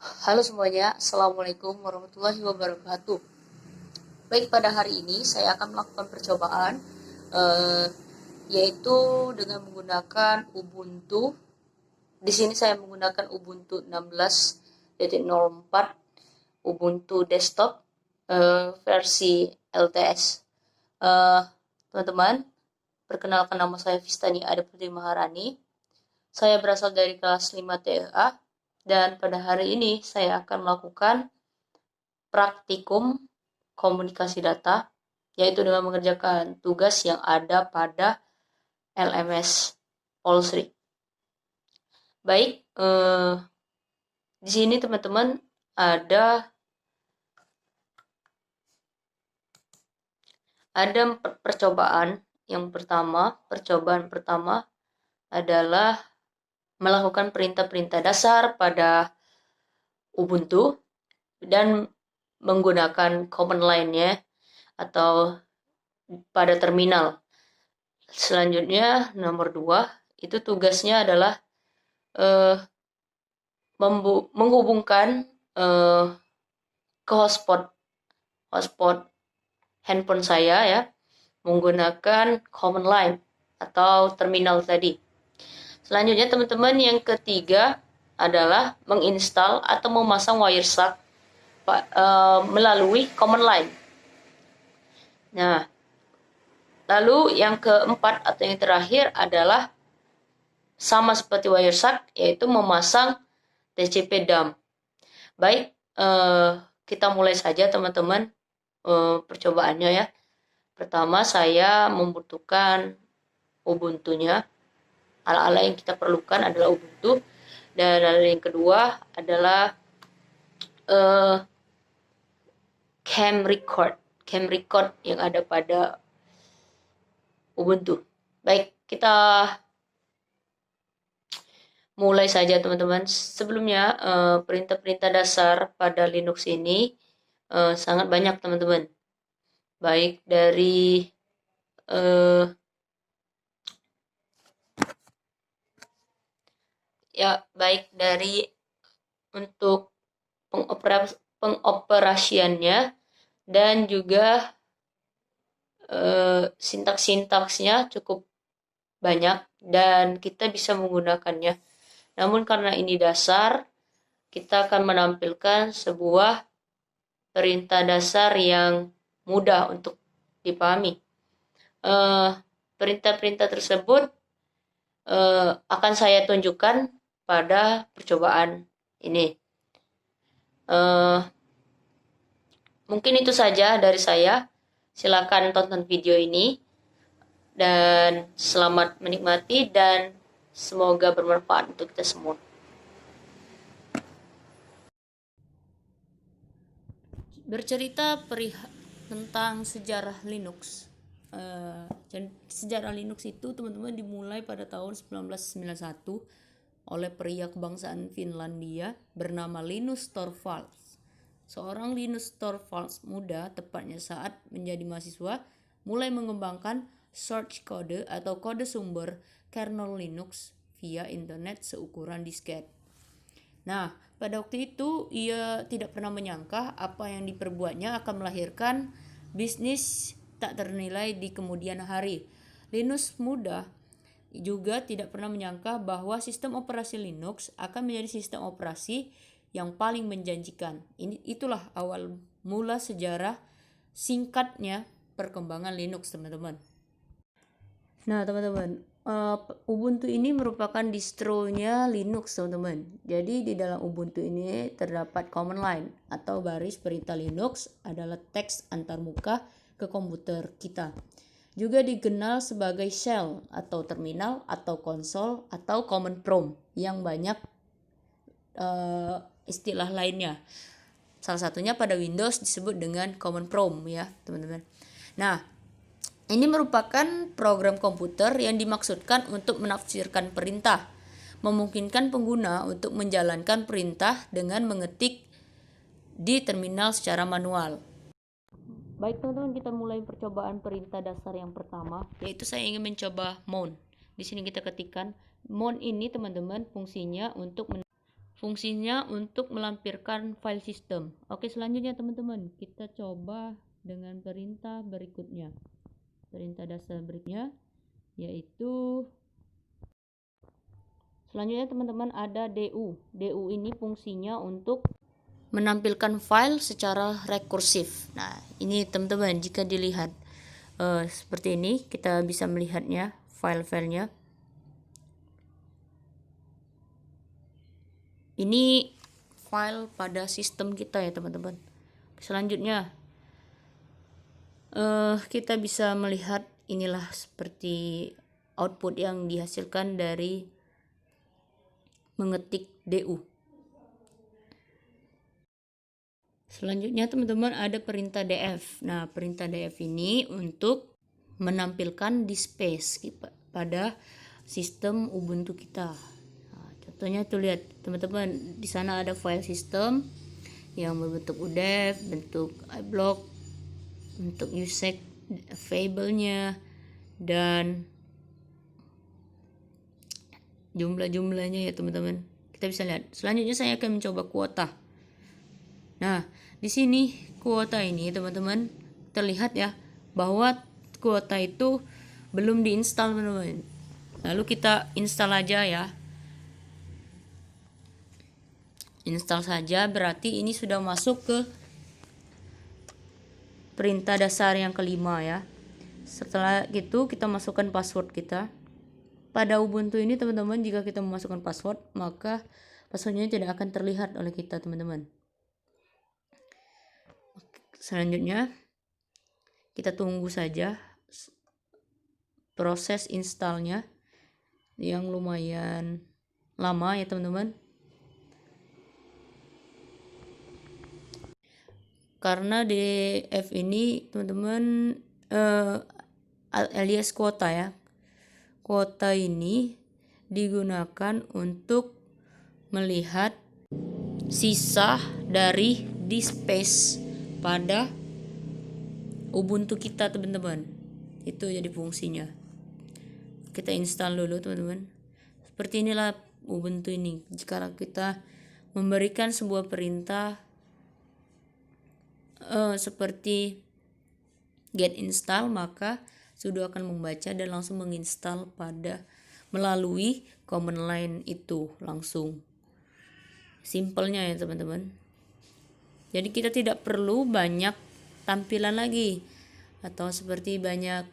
Halo semuanya, Assalamualaikum warahmatullahi wabarakatuh. Baik, pada hari ini saya akan melakukan percobaan eh, yaitu dengan menggunakan Ubuntu. Di sini saya menggunakan Ubuntu 16.04, Ubuntu desktop versi LTS. Eh, Teman-teman, perkenalkan, nama saya Vistani Adaputri Maharani. Saya berasal dari kelas 5 TEA dan pada hari ini saya akan melakukan praktikum komunikasi data, yaitu dengan mengerjakan tugas yang ada pada LMS Polsri. Baik, di sini teman-teman ada percobaan. Percobaan pertama adalah melakukan perintah-perintah dasar pada Ubuntu dan menggunakan command line-nya atau pada terminal. Selanjutnya, nomor 2, itu tugasnya adalah menghubungkan ke hotspot handphone saya ya, menggunakan command line atau terminal tadi. Selanjutnya teman-teman, yang ketiga adalah menginstal atau memasang Wireshark melalui command line. Nah, lalu yang keempat atau yang terakhir adalah sama seperti Wireshark, yaitu memasang TCP dump. Baik, kita mulai saja teman-teman percobaannya ya. Pertama, saya membutuhkan Ubuntu-nya. Alat-alat yang kita perlukan adalah Ubuntu. Dan yang kedua adalah cam record yang ada pada Ubuntu. Baik, kita mulai saja teman-teman. Sebelumnya, perintah-perintah dasar pada Linux ini sangat banyak teman-teman. Baik dari untuk pengoperasiannya dan juga sintaks-sintaksnya cukup banyak dan kita bisa menggunakannya. Namun karena ini dasar, kita akan menampilkan sebuah perintah dasar yang mudah untuk dipahami. Perintah-perintah tersebut akan saya tunjukkan pada percobaan ini. Mungkin itu saja dari saya. Silakan tonton video ini dan selamat menikmati dan semoga bermanfaat untuk kita semua. Bercerita tentang sejarah Linux. Sejarah Linux itu teman-teman dimulai pada tahun 1991 oleh pria kebangsaan Finlandia bernama Linus Torvalds. Seorang Linus Torvalds muda, tepatnya saat menjadi mahasiswa, mulai mengembangkan source code atau kode sumber kernel Linux via internet seukuran disket. Nah, pada waktu itu ia tidak pernah menyangka apa yang diperbuatnya akan melahirkan bisnis tak ternilai di kemudian hari. Linus muda juga tidak pernah menyangka bahwa sistem operasi Linux akan menjadi sistem operasi yang paling menjanjikan. Itulah awal mula sejarah singkatnya perkembangan Linux, teman-teman. Nah, teman-teman, Ubuntu ini merupakan distronya Linux, teman-teman. Jadi di dalam Ubuntu ini terdapat command line atau baris perintah Linux adalah teks antarmuka ke komputer kita. Juga dikenal sebagai shell atau terminal atau konsol atau command prompt yang banyak istilah lainnya. Salah satunya pada Windows disebut dengan command prompt ya, teman-teman. Nah, ini merupakan program komputer yang dimaksudkan untuk menafsirkan perintah, memungkinkan pengguna untuk menjalankan perintah dengan mengetik di terminal secara manual. Baik teman-teman, kita mulai percobaan perintah dasar yang pertama, yaitu saya ingin mencoba mount. Di sini kita ketikkan mount ini teman-teman, fungsinya untuk fungsinya untuk melampirkan file system. Oke, selanjutnya teman-teman, kita coba dengan perintah berikutnya. Perintah dasar berikutnya yaitu selanjutnya teman-teman ada du. Du ini fungsinya untuk menampilkan file secara rekursif. Nah, ini teman-teman jika dilihat seperti ini, kita bisa melihatnya file-filenya. Ini file pada sistem kita ya teman-teman. Selanjutnya kita bisa melihat inilah seperti output yang dihasilkan dari mengetik du. Selanjutnya teman-teman ada perintah df. Nah, perintah df ini untuk menampilkan dispace pada sistem Ubuntu kita. Nah, contohnya tuh lihat teman-teman, di sana ada file system yang berbentuk udef, bentuk iBlock, bentuk usec fable-nya, dan jumlah-jumlahnya ya teman-teman. Kita bisa lihat. Selanjutnya saya akan mencoba kuota. Nah, di sini kuota ini teman-teman terlihat ya bahwa kuota itu belum diinstal teman-teman. Lalu kita install aja ya. Install saja, berarti ini sudah masuk ke perintah dasar yang kelima ya. Setelah itu kita masukkan password kita. Pada Ubuntu ini teman-teman, jika kita memasukkan password, maka passwordnya tidak akan terlihat oleh kita teman-teman. Selanjutnya kita tunggu saja proses installnya yang lumayan lama ya teman-teman, karena df ini teman-teman alias kuota ya. Kuota ini digunakan untuk melihat sisa dari disk space pada Ubuntu kita teman-teman. Itu jadi fungsinya. Kita install dulu teman-teman. Seperti inilah Ubuntu ini. Jika kita memberikan sebuah perintah seperti get install, maka sudo akan membaca dan langsung menginstal pada melalui command line itu langsung. Simpelnya ya teman-teman. Jadi kita tidak perlu banyak tampilan lagi atau seperti banyak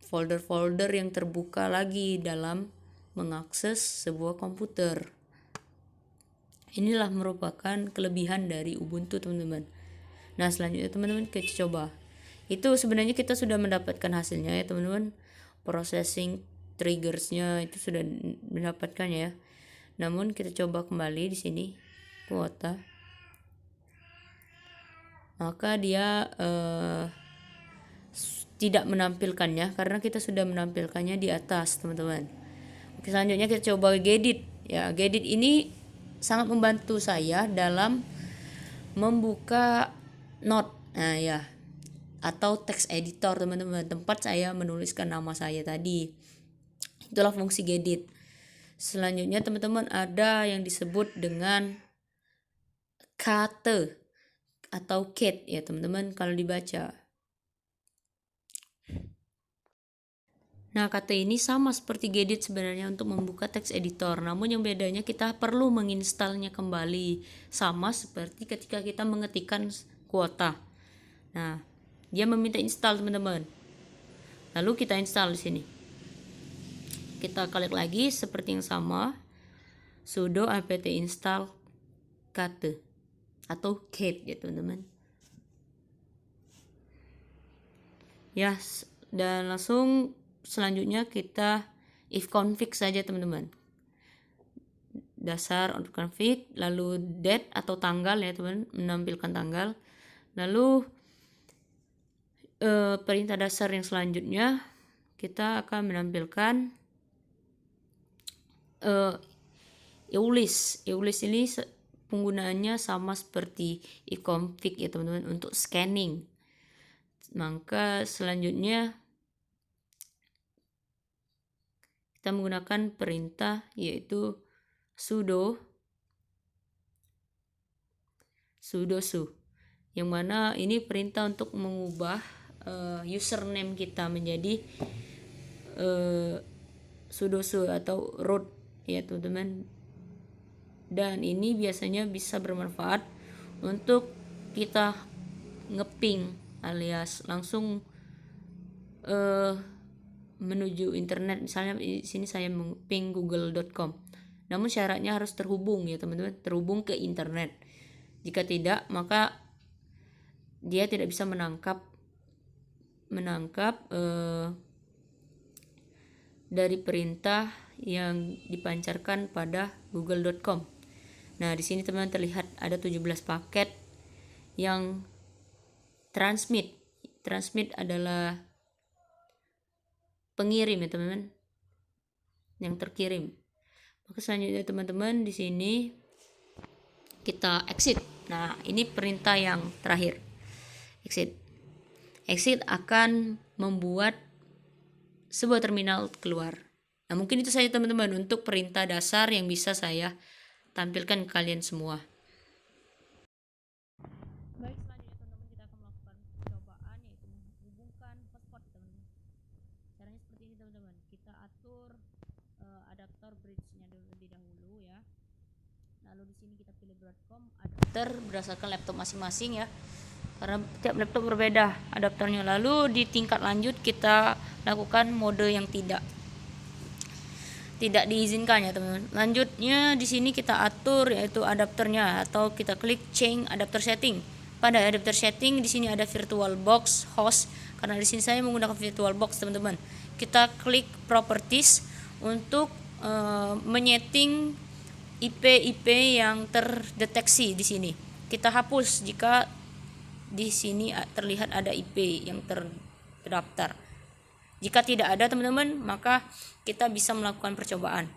folder-folder yang terbuka lagi dalam mengakses sebuah komputer. Inilah merupakan kelebihan dari Ubuntu teman-teman. Nah, selanjutnya teman-teman kita coba. Itu sebenarnya kita sudah mendapatkan hasilnya ya teman-teman. Processing triggersnya itu sudah mendapatkan ya. Namun kita coba kembali di sini kuota. Maka dia tidak menampilkannya karena kita sudah menampilkannya di atas teman-teman. Oke, selanjutnya kita coba Gedit ya. Gedit ini sangat membantu saya dalam membuka note ya, atau text editor teman-teman, tempat saya menuliskan nama saya tadi. Itulah fungsi Gedit. Selanjutnya teman-teman ada yang disebut dengan kate atau cat ya teman-teman kalau dibaca. Nah, kata ini sama seperti Gedit sebenarnya untuk membuka text editor. Namun yang bedanya kita perlu menginstalnya kembali. Sama seperti ketika kita mengetikkan kuota. Nah, dia meminta install teman-teman. Lalu kita install di sini. Kita klik lagi seperti yang sama. Sudo apt install kate atau cat ya teman-teman. Ya, dan langsung selanjutnya kita if config saja teman-teman. Dasar untuk config, lalu date atau tanggal ya teman, menampilkan tanggal. Lalu perintah dasar yang selanjutnya kita akan menampilkan EULIS. EULIS ini penggunaannya sama seperti if config ya teman-teman untuk scanning. Maka selanjutnya kita menggunakan perintah yaitu sudosu, yang mana ini perintah untuk mengubah username kita menjadi sudosu atau root ya teman-teman. Dan ini biasanya bisa bermanfaat untuk kita ngeping alias langsung menuju internet. Misalnya di sini saya mengping google.com, namun syaratnya harus terhubung ya teman-teman, terhubung ke internet. Jika tidak, maka dia tidak bisa menangkap dari perintah yang dipancarkan pada google.com. Nah, di sini teman-teman terlihat ada 17 paket yang transmit. Transmit adalah pengirim ya teman-teman, yang terkirim. Maka selanjutnya teman-teman di sini kita exit. Nah, ini perintah yang terakhir. Exit. Exit akan membuat sebuah terminal keluar. Nah, mungkin itu saja teman-teman untuk perintah dasar yang bisa saya tampilkan ke kalian semua. Baik, selanjutnya teman-teman kita akan melakukan percobaan, yaitu menghubungkan hotspot teman-teman. Caranya seperti ini teman-teman. Kita atur adaptor bridge-nya terlebih dahulu ya. Lalu di sini kita pilih Broadcom adapter berdasarkan laptop masing-masing ya, karena tiap laptop berbeda adaptornya. Lalu di tingkat lanjut kita lakukan mode yang tidak diizinkan ya teman-teman. Lanjutnya di sini kita atur yaitu adapternya, atau kita klik change adapter setting. Pada adapter setting di sini ada VirtualBox host, karena di sini saya menggunakan VirtualBox teman-teman. Kita klik properties untuk menyeting IP yang terdeteksi di sini. Kita hapus jika di sini terlihat ada IP yang terdaftar. Jika tidak ada teman-teman, maka kita bisa melakukan percobaan.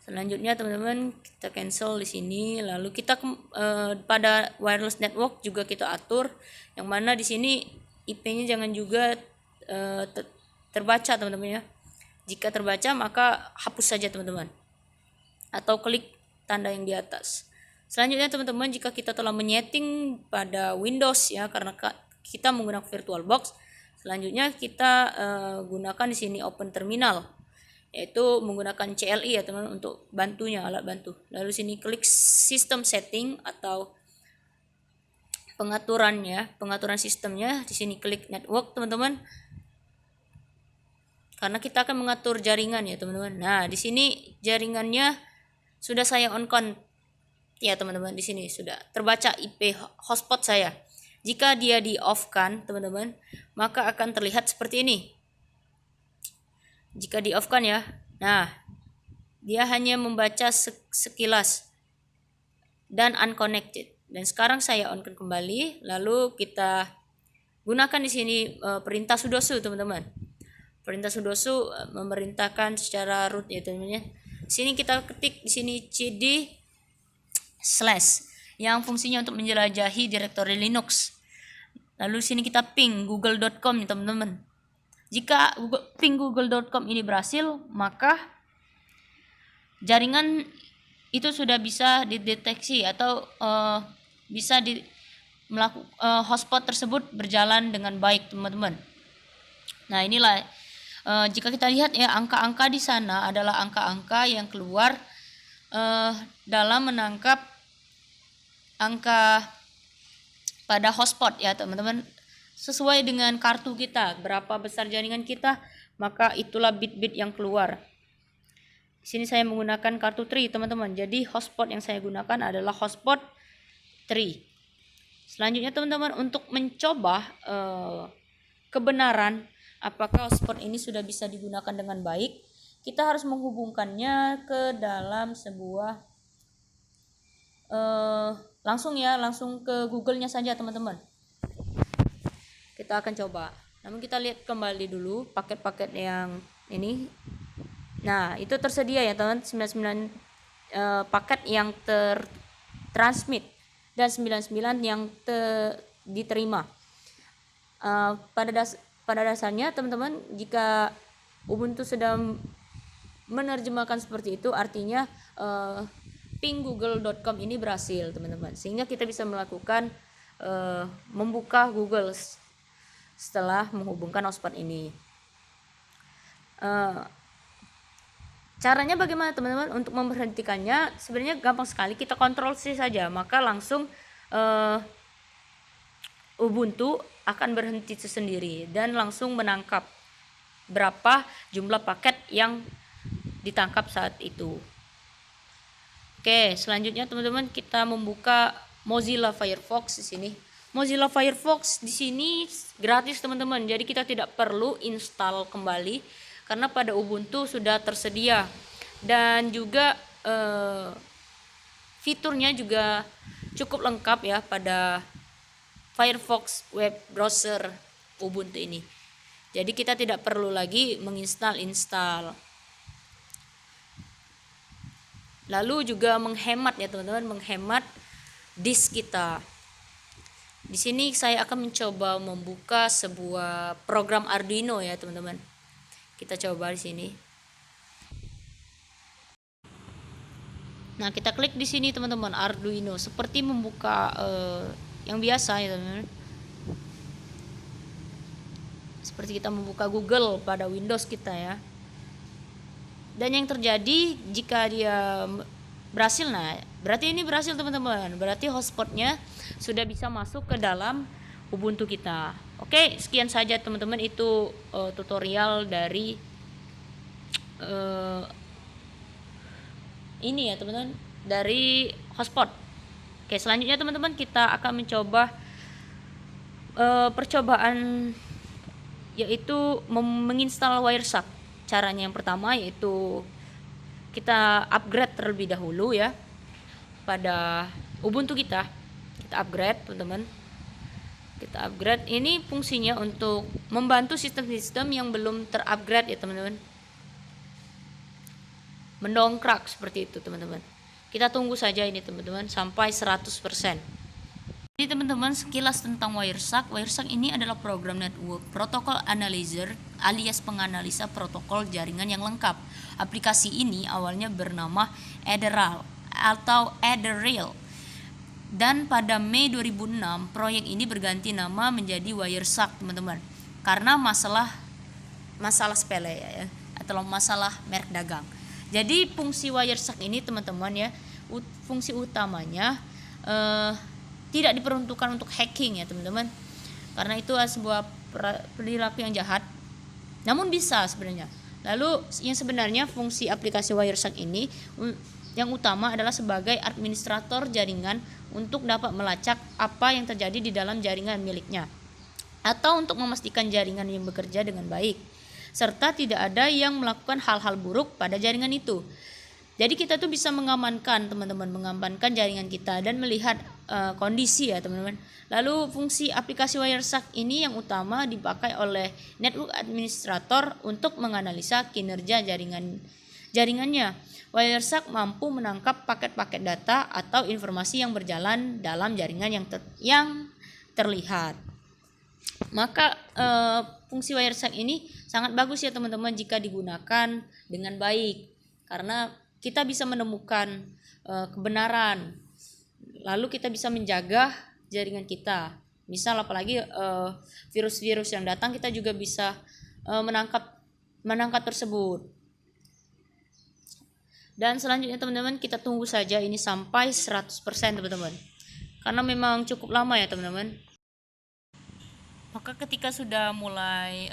Selanjutnya teman-teman kita cancel di sini, lalu kita pada wireless network juga kita atur, yang mana di sini IP-nya jangan juga terbaca teman-teman ya. Jika terbaca maka hapus saja teman-teman, atau klik tanda yang di atas. Selanjutnya teman-teman, jika kita telah menyeting pada Windows ya, karena kita menggunakan VirtualBox, selanjutnya kita gunakan di sini Open Terminal, yaitu menggunakan CLI ya teman-teman untuk bantunya, alat bantu. Lalu sini klik System Setting atau pengaturan sistemnya. Di sini klik Network teman-teman, karena kita akan mengatur jaringan ya teman-teman. Nah, di sini jaringannya sudah saya on-con ya teman-teman. Di sini sudah terbaca IP hotspot saya. Jika dia di off-kan teman-teman, maka akan terlihat seperti ini. Jika di off-kan ya, nah dia hanya membaca sekilas dan unconnected. Dan sekarang saya on-kan kembali, lalu kita gunakan di sini perintah sudosu teman-teman. Perintah sudosu memerintahkan secara root ya teman-teman. Di sini kita ketik di sini cd slash yang fungsinya untuk menjelajahi direktori Linux. Lalu sini kita ping google.com nih teman-teman. Jika ping google.com ini berhasil, maka jaringan itu sudah bisa dideteksi atau bisa melakukan hotspot tersebut berjalan dengan baik teman-teman. Nah, inilah jika kita lihat ya, angka-angka di sana adalah angka-angka yang keluar dalam menangkap angka pada hotspot ya teman-teman, sesuai dengan kartu kita, berapa besar jaringan kita, maka itulah bit-bit yang keluar. Di sini saya menggunakan kartu Tri teman-teman, jadi hotspot yang saya gunakan adalah hotspot Tri. Selanjutnya teman-teman, untuk mencoba kebenaran apakah hotspot ini sudah bisa digunakan dengan baik, kita harus menghubungkannya ke dalam sebuah langsung ke Google-nya saja teman-teman. Kita akan coba. Namun kita lihat kembali dulu paket-paket yang ini. Nah, itu tersedia ya teman-teman, 99 paket yang tertransmit dan 99 yang diterima. Pada dasarnya teman-teman, jika Ubuntu sedang menerjemahkan seperti itu artinya ping google.com ini berhasil, teman-teman, sehingga kita bisa melakukan membuka Google setelah menghubungkan hotspot ini. Caranya bagaimana, teman-teman? Untuk memberhentikannya sebenarnya gampang sekali, kita kontrol C saja, maka langsung Ubuntu akan berhenti sendiri dan langsung menangkap berapa jumlah paket yang ditangkap saat itu. Oke, selanjutnya teman-teman kita membuka Mozilla Firefox di sini. Mozilla Firefox di sini gratis, teman-teman. Jadi kita tidak perlu install kembali karena pada Ubuntu sudah tersedia. Dan juga fiturnya juga cukup lengkap ya pada Firefox web browser Ubuntu ini. Jadi kita tidak perlu lagi menginstal. Lalu juga menghemat ya teman-teman, menghemat disk kita. Di sini saya akan mencoba membuka sebuah program Arduino ya teman-teman. Kita coba di sini. Nah, kita klik di sini teman-teman, Arduino, seperti membuka yang biasa ya teman-teman. Seperti kita membuka Google pada Windows kita ya. Dan yang terjadi jika dia berhasil, nah berarti ini berhasil teman-teman, berarti hotspotnya sudah bisa masuk ke dalam Ubuntu kita. Oke, sekian saja teman-teman, itu tutorial dari ini ya teman-teman, dari hotspot. Oke, selanjutnya teman-teman kita akan mencoba percobaan, yaitu menginstal Wireshark. Caranya yang pertama yaitu kita upgrade terlebih dahulu ya pada Ubuntu kita. Kita upgrade teman-teman. Kita upgrade, ini fungsinya untuk membantu sistem-sistem yang belum terupgrade ya teman-teman. Mendongkrak seperti itu teman-teman. Kita tunggu saja ini teman-teman sampai 100%. Jadi teman-teman, sekilas tentang Wireshark. Wireshark ini adalah program network protocol analyzer alias penganalisa protokol jaringan yang lengkap. Aplikasi ini awalnya bernama Adderall atau Adderall. Dan pada Mei 2006 proyek ini berganti nama menjadi Wireshark teman-teman. Karena masalah sepele ya, atau masalah merek dagang. Jadi fungsi Wireshark ini teman-teman ya, fungsi utamanya tidak diperuntukkan untuk hacking ya teman-teman, karena itu sebuah perilaku yang jahat, namun bisa sebenarnya. Lalu yang sebenarnya fungsi aplikasi Wireshark ini yang utama adalah sebagai administrator jaringan untuk dapat melacak apa yang terjadi di dalam jaringan miliknya, atau untuk memastikan jaringan yang bekerja dengan baik serta tidak ada yang melakukan hal-hal buruk pada jaringan itu. Jadi kita tuh bisa mengamankan teman-teman, mengamankan jaringan kita dan melihat kondisi ya teman-teman. Lalu fungsi aplikasi Wireshark ini yang utama dipakai oleh network administrator untuk menganalisa kinerja jaringannya. Wireshark mampu menangkap paket-paket data atau informasi yang berjalan dalam jaringan yang terlihat. Maka fungsi Wireshark ini sangat bagus ya teman-teman jika digunakan dengan baik, karena kita bisa menemukan kebenaran, lalu kita bisa menjaga jaringan kita. Misal apalagi virus-virus yang datang, kita juga bisa menangkap tersebut. Dan selanjutnya teman-teman, kita tunggu saja ini sampai 100% teman-teman, karena memang cukup lama ya teman-teman. Maka ketika sudah mulai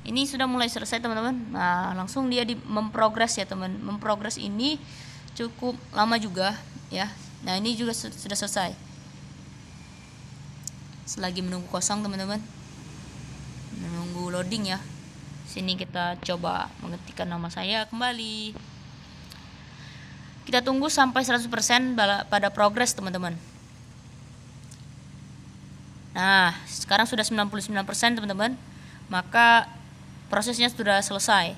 ini sudah mulai selesai teman-teman, nah langsung dia memprogres ya teman. Memprogres ini cukup lama juga ya. Nah ini juga sudah selesai. Selagi menunggu kosong teman-teman, menunggu loading ya. Sini kita coba mengetikkan nama saya kembali. Kita tunggu sampai 100% pada progres teman-teman. Nah sekarang sudah 99% teman-teman, maka prosesnya sudah selesai.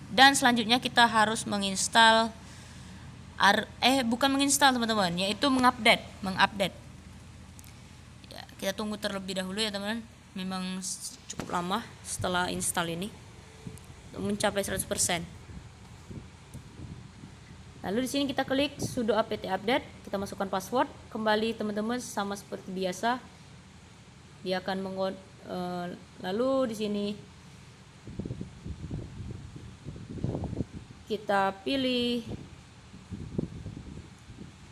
Dan selanjutnya kita harus menginstal bukan menginstal teman-teman, yaitu mengupdate. Ya, kita tunggu terlebih dahulu ya teman-teman. Memang cukup lama setelah install ini mencapai 100%. Lalu di sini kita klik sudo apt update, kita masukkan password, kembali teman-teman sama seperti biasa. Dia akan lalu di sini kita pilih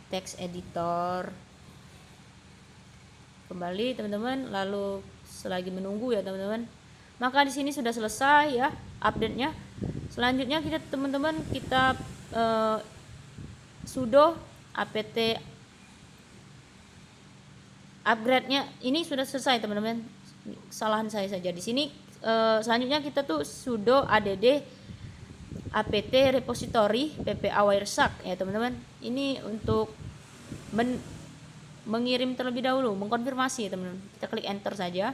text editor. Kembali teman-teman, lalu selagi menunggu ya teman-teman. Maka di sini sudah selesai ya update-nya. Selanjutnya teman-teman kita sudo apt upgrade-nya ini sudah selesai teman-teman. Kesalahan saya saja di sini. Selanjutnya kita tuh sudo add apt repository ppa wireshark ya teman-teman. Ini untuk mengirim terlebih dahulu, mengkonfirmasi teman-teman. Kita klik enter saja.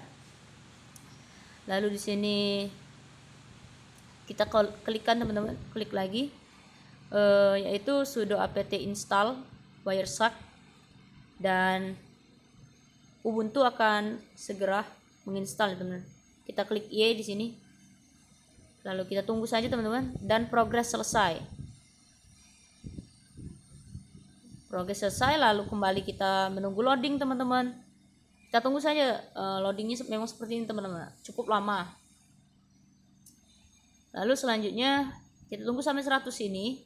Lalu di sini kita klikkan teman-teman, klik lagi yaitu sudo apt install wireshark, dan Ubuntu akan segera menginstal teman-teman. Kita klik Y di sini. Lalu kita tunggu saja teman-teman, dan progres selesai. Progres selesai, lalu kembali kita menunggu loading teman-teman. Kita tunggu saja, loadingnya memang seperti ini teman-teman, cukup lama. Lalu selanjutnya kita tunggu sampai 100 ini.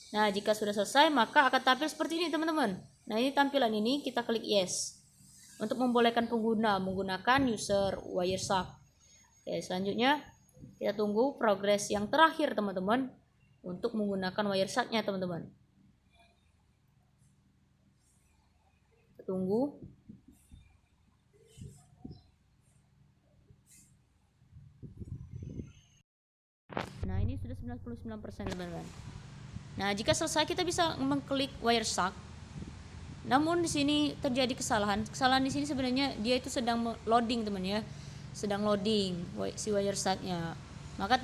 Nah, jika sudah selesai maka akan tampil seperti ini teman-teman. Nah, ini tampilan ini kita klik yes untuk membolehkan pengguna menggunakan user Wireshark. Oke, selanjutnya kita tunggu progres yang terakhir teman-teman untuk menggunakan Wireshark-nya teman-teman. Kita tunggu. Nah, ini sudah 99% teman-teman. Nah, jika selesai kita bisa mengklik Wireshark. Namun di sini terjadi kesalahan. Kesalahan di sini sebenarnya dia itu sedang loading teman ya. Sedang loading si Wireshark-nya. Maka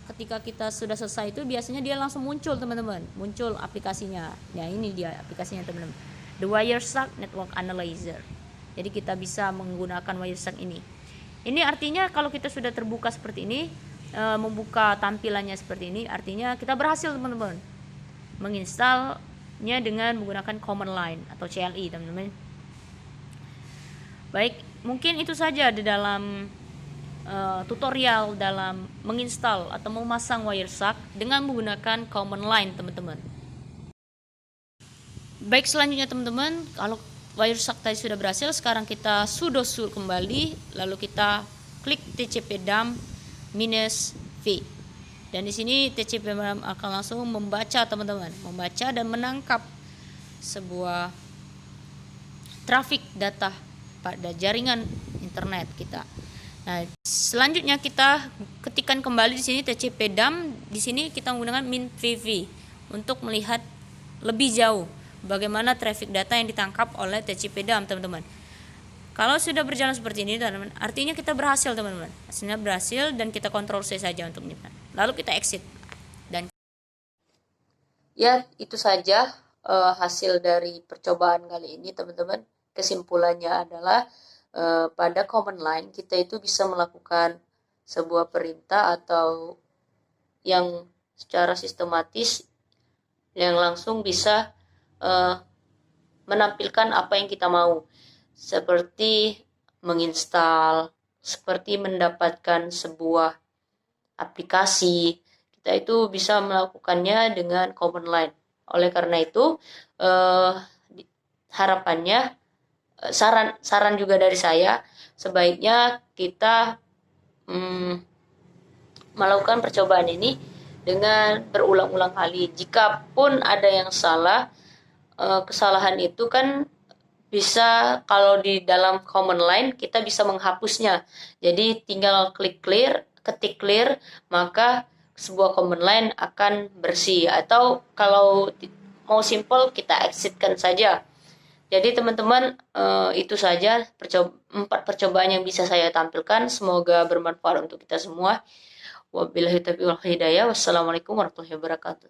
ketika kita sudah selesai itu biasanya dia langsung muncul teman-teman. Muncul aplikasinya. Ya, ini dia aplikasinya teman-teman. The Wireshark Network Analyzer. Jadi kita bisa menggunakan Wireshark ini. Ini artinya kalau kita sudah terbuka seperti ini, membuka tampilannya seperti ini, artinya kita berhasil teman-teman menginstalnya dengan menggunakan command line atau CLI teman-teman. Baik, mungkin itu saja di dalam tutorial dalam menginstal atau memasang Wireshark dengan menggunakan command line teman-teman. Baik, selanjutnya teman-teman, kalau Wireshark tadi sudah berhasil, sekarang kita sudo sur kembali, lalu kita klik tcpdump -v, dan di sini tcpdump akan langsung membaca teman-teman, membaca dan menangkap sebuah traffic data pada jaringan internet kita. Nah, selanjutnya kita ketikkan kembali di sini tcpdump. Di sini kita menggunakan -vv untuk melihat lebih jauh bagaimana traffic data yang ditangkap oleh tcpdump teman-teman. Kalau sudah berjalan seperti ini teman-teman, artinya kita berhasil teman-teman. Hasilnya berhasil dan kita kontrol C saja untuk menyimpan. Lalu kita exit. Dan ya, itu saja hasil dari percobaan kali ini teman-teman. Kesimpulannya adalah pada command line kita itu bisa melakukan sebuah perintah atau yang secara sistematis yang langsung bisa menampilkan apa yang kita mau, seperti menginstal, seperti mendapatkan sebuah aplikasi. Kita itu bisa melakukannya dengan command line. Oleh karena itu harapannya, saran juga dari saya, sebaiknya kita melakukan percobaan ini dengan berulang-ulang kali. Jikapun ada yang salah, kesalahan itu kan bisa, kalau di dalam command line kita bisa menghapusnya. Jadi tinggal klik clear, ketik clear, maka sebuah command line akan bersih. Atau kalau mau simple kita exitkan saja. Jadi teman-teman, itu saja 4 percobaan yang bisa saya tampilkan. Semoga bermanfaat untuk kita semua. Wabillahi taufiq wal hidayah. Wassalamualaikum warahmatullahi wabarakatuh.